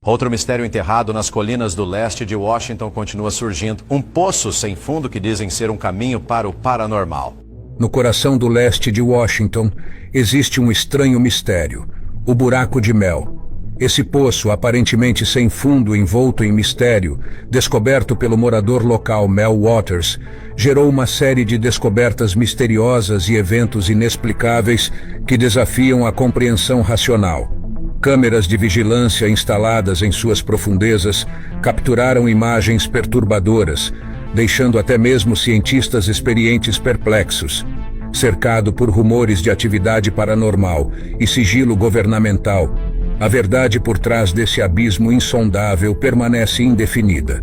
Outro mistério enterrado nas colinas do leste de Washington continua surgindo. Um poço sem fundo que dizem ser um caminho para o paranormal. No coração do leste de Washington, existe um estranho mistério: o Buraco de Mel. Esse poço, aparentemente sem fundo, envolto em mistério, descoberto pelo morador local Mel Waters, gerou uma série de descobertas misteriosas e eventos inexplicáveis que desafiam a compreensão racional. Câmeras de vigilância instaladas em suas profundezas capturaram imagens perturbadoras, deixando até mesmo cientistas experientes perplexos. Cercado por rumores de atividade paranormal e sigilo governamental, a verdade por trás desse abismo insondável permanece indefinida.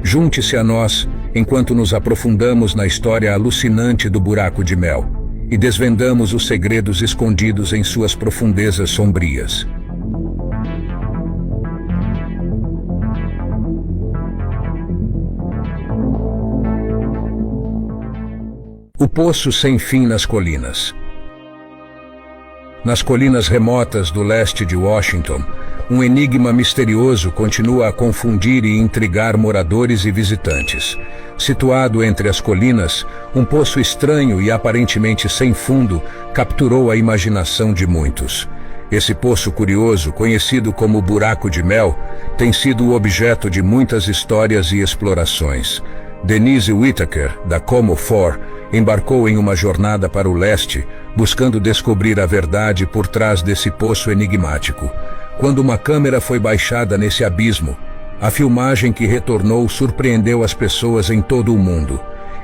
Junte-se a nós enquanto nos aprofundamos na história alucinante do Buraco de Mel e desvendamos os segredos escondidos em suas profundezas sombrias. O poço sem fim nas colinas. Nas colinas remotas do leste de Washington, um enigma misterioso continua a confundir e intrigar moradores e visitantes. Situado entre as colinas, um poço estranho e aparentemente sem fundo capturou a imaginação de muitos. Esse poço curioso, conhecido como Buraco de Mel, tem sido o objeto de muitas histórias e explorações. Denise Whittaker, da Como4, embarcou em uma jornada para o leste, buscando descobrir a verdade por trás desse poço enigmático. Quando uma câmera foi baixada nesse abismo, a filmagem que retornou surpreendeu as pessoas em todo o mundo.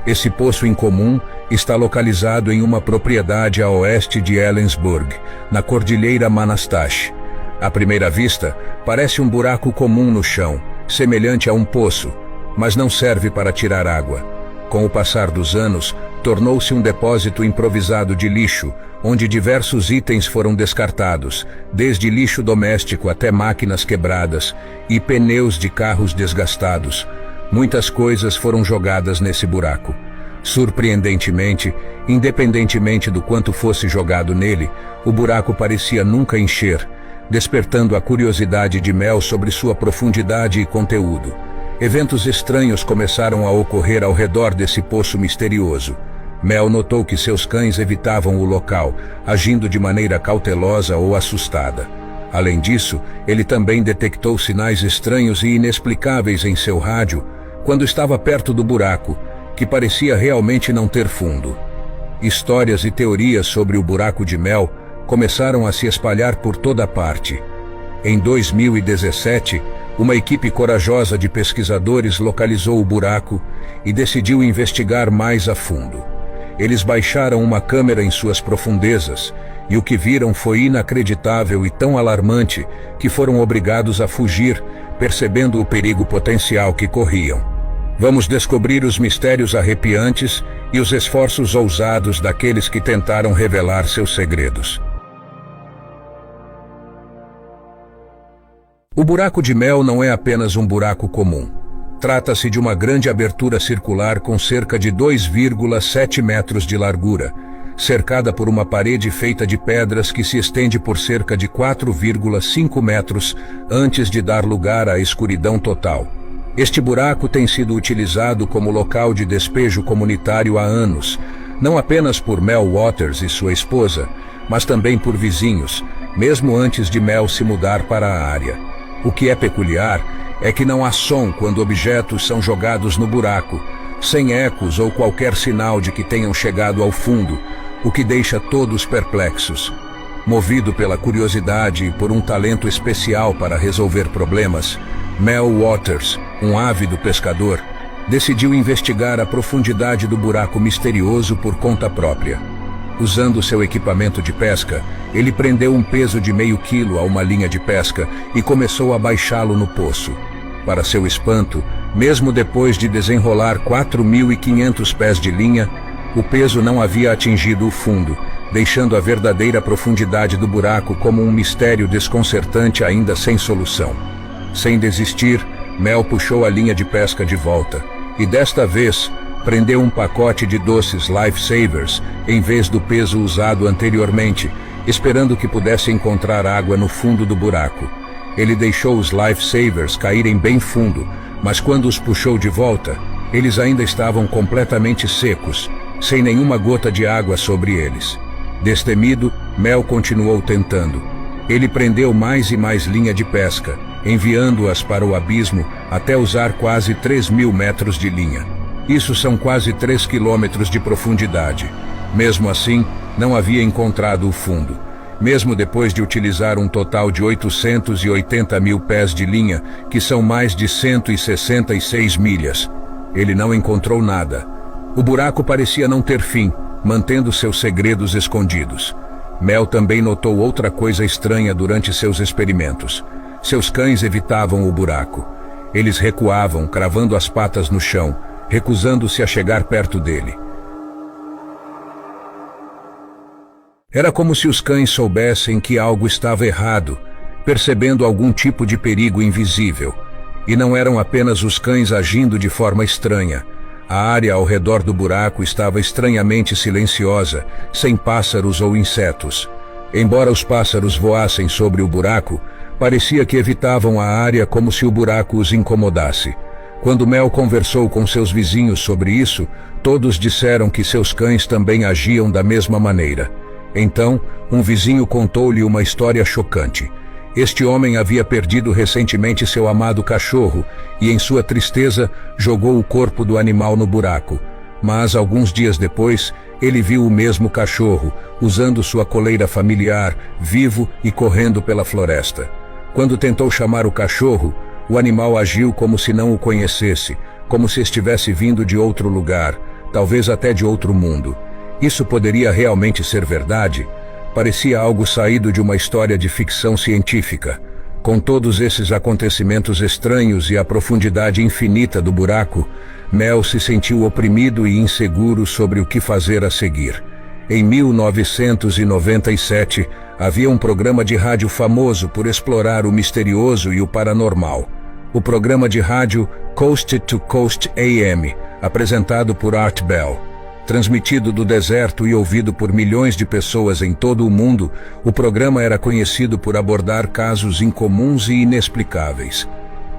Esse poço incomum está localizado em uma propriedade a oeste de Ellensburg, na Cordilheira Manastash. À primeira vista, parece um buraco comum no chão, semelhante a um poço, mas não serve para tirar água. Com o passar dos anos, tornou-se um depósito improvisado de lixo, onde diversos itens foram descartados, desde lixo doméstico até máquinas quebradas e pneus de carros desgastados. Muitas coisas foram jogadas nesse buraco. Surpreendentemente, independentemente do quanto fosse jogado nele, o buraco parecia nunca encher, despertando a curiosidade de Mel sobre sua profundidade e conteúdo. Eventos estranhos começaram a ocorrer ao redor desse poço misterioso. Mel notou que seus cães evitavam o local, agindo de maneira cautelosa ou assustada. Além disso, ele também detectou sinais estranhos e inexplicáveis em seu rádio quando estava perto do buraco, que parecia realmente não ter fundo. Histórias e teorias sobre o Buraco de Mel começaram a se espalhar por toda parte. Em 2017, uma equipe corajosa de pesquisadores localizou o buraco e decidiu investigar mais a fundo. Eles baixaram uma câmera em suas profundezas e o que viram foi inacreditável e tão alarmante que foram obrigados a fugir, percebendo o perigo potencial que corriam. Vamos descobrir os mistérios arrepiantes e os esforços ousados daqueles que tentaram revelar seus segredos. O Buraco de Mel não é apenas um buraco comum. Trata-se de uma grande abertura circular com cerca de 2,7 metros de largura, cercada por uma parede feita de pedras que se estende por cerca de 4,5 metros antes de dar lugar à escuridão total. Este buraco tem sido utilizado como local de despejo comunitário há anos, não apenas por Mel Waters e sua esposa, mas também por vizinhos, mesmo antes de Mel se mudar para a área. O que é peculiar é que não há som quando objetos são jogados no buraco, sem ecos ou qualquer sinal de que tenham chegado ao fundo, o que deixa todos perplexos. Movido pela curiosidade e por um talento especial para resolver problemas, Mel Waters, um ávido pescador, decidiu investigar a profundidade do buraco misterioso por conta própria. Usando seu equipamento de pesca, ele prendeu um peso de meio quilo a uma linha de pesca e começou a baixá-lo no poço. Para seu espanto, mesmo depois de desenrolar 4.500 pés de linha, o peso não havia atingido o fundo, deixando a verdadeira profundidade do buraco como um mistério desconcertante ainda sem solução. Sem desistir, Mel puxou a linha de pesca de volta e desta vez prendeu um pacote de doces Lifesavers em vez do peso usado anteriormente, esperando que pudesse encontrar água no fundo do buraco. Ele deixou os lifesavers caírem bem fundo, mas quando os puxou de volta, eles ainda estavam completamente secos, sem nenhuma gota de água sobre eles. Destemido, Mel continuou tentando. Ele prendeu mais e mais linha de pesca, enviando-as para o abismo até usar quase 3.000 metros de linha. Isso são quase 3 quilômetros de profundidade. Mesmo assim, não havia encontrado o fundo. Mesmo depois de utilizar um total de 880 mil pés de linha, que são mais de 166 milhas, ele não encontrou nada. O buraco parecia não ter fim, mantendo seus segredos escondidos. Mel também notou outra coisa estranha durante seus experimentos. Seus cães evitavam o buraco. Eles recuavam, cravando as patas no chão, recusando-se a chegar perto dele. Era como se os cães soubessem que algo estava errado, percebendo algum tipo de perigo invisível. E não eram apenas os cães agindo de forma estranha. A área ao redor do buraco estava estranhamente silenciosa, sem pássaros ou insetos. Embora os pássaros voassem sobre o buraco, parecia que evitavam a área como se o buraco os incomodasse. Quando Mel conversou com seus vizinhos sobre isso, todos disseram que seus cães também agiam da mesma maneira. Então, um vizinho contou-lhe uma história chocante. Este homem havia perdido recentemente seu amado cachorro e, em sua tristeza, jogou o corpo do animal no buraco. Mas, alguns dias depois, ele viu o mesmo cachorro, usando sua coleira familiar, vivo e correndo pela floresta. Quando tentou chamar o cachorro, o animal agiu como se não o conhecesse, como se estivesse vindo de outro lugar, talvez até de outro mundo. Isso poderia realmente ser verdade? Parecia algo saído de uma história de ficção científica. Com todos esses acontecimentos estranhos e a profundidade infinita do buraco, Mel se sentiu oprimido e inseguro sobre o que fazer a seguir. Em 1997, havia um programa de rádio famoso por explorar o misterioso e o paranormal. O programa de rádio Coast to Coast AM, apresentado por Art Bell. Transmitido do deserto e ouvido por milhões de pessoas em todo o mundo, o programa era conhecido por abordar casos incomuns e inexplicáveis.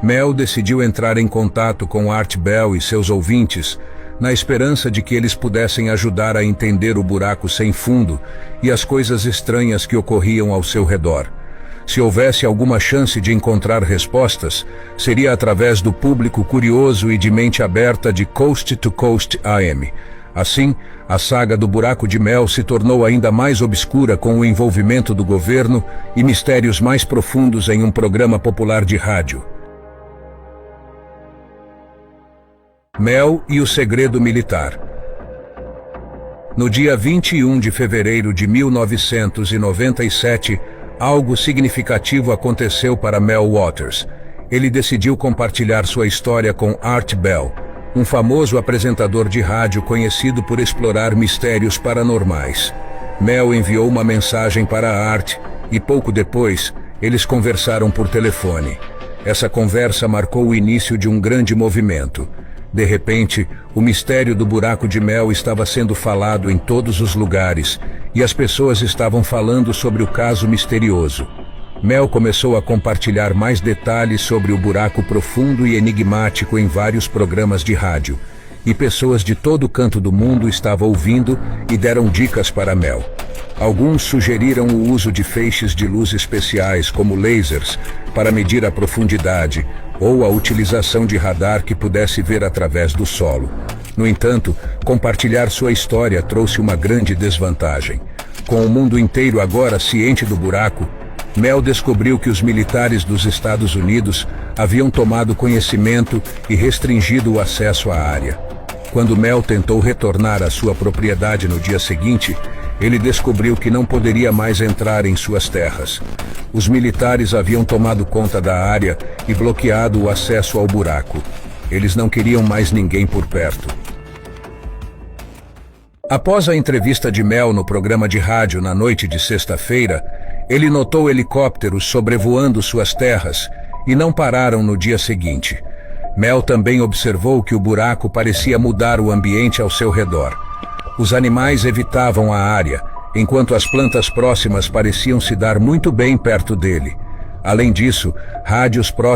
Mel decidiu entrar em contato com Art Bell e seus ouvintes, na esperança de que eles pudessem ajudar a entender o buraco sem fundo e as coisas estranhas que ocorriam ao seu redor. Se houvesse alguma chance de encontrar respostas, seria através do público curioso e de mente aberta de Coast to Coast AM. Assim, a saga do buraco de Mel se tornou ainda mais obscura com o envolvimento do governo e mistérios mais profundos em um programa popular de rádio. Mel e o segredo militar. No dia 21 de fevereiro de 1997, algo significativo aconteceu para Mel Waters. Ele decidiu compartilhar sua história com Art Bell, um famoso apresentador de rádio conhecido por explorar mistérios paranormais. Mel enviou uma mensagem para Art e pouco depois, eles conversaram por telefone. Essa conversa marcou o início de um grande movimento. De repente, o mistério do buraco de Mel estava sendo falado em todos os lugares e as pessoas estavam falando sobre o caso misterioso. Mel começou a compartilhar mais detalhes sobre o buraco profundo e enigmático em vários programas de rádio, e pessoas de todo canto do mundo estavam ouvindo e deram dicas para Mel. Alguns sugeriram o uso de feixes de luz especiais, como lasers, para medir a profundidade, ou a utilização de radar que pudesse ver através do solo. No entanto, compartilhar sua história trouxe uma grande desvantagem. Com o mundo inteiro agora ciente do buraco, Mel descobriu que os militares dos Estados Unidos haviam tomado conhecimento e restringido o acesso à área. Quando Mel tentou retornar à sua propriedade no dia seguinte, ele descobriu que não poderia mais entrar em suas terras. Os militares haviam tomado conta da área e bloqueado o acesso ao buraco. Eles não queriam mais ninguém por perto. Após a entrevista de Mel no programa de rádio na noite de sexta-feira, ele notou helicópteros sobrevoando suas terras e não pararam no dia seguinte. Mel também observou que o buraco parecia mudar o ambiente ao seu redor. Os animais evitavam a área, enquanto as plantas próximas pareciam se dar muito bem perto dele. Além disso, rádios próximos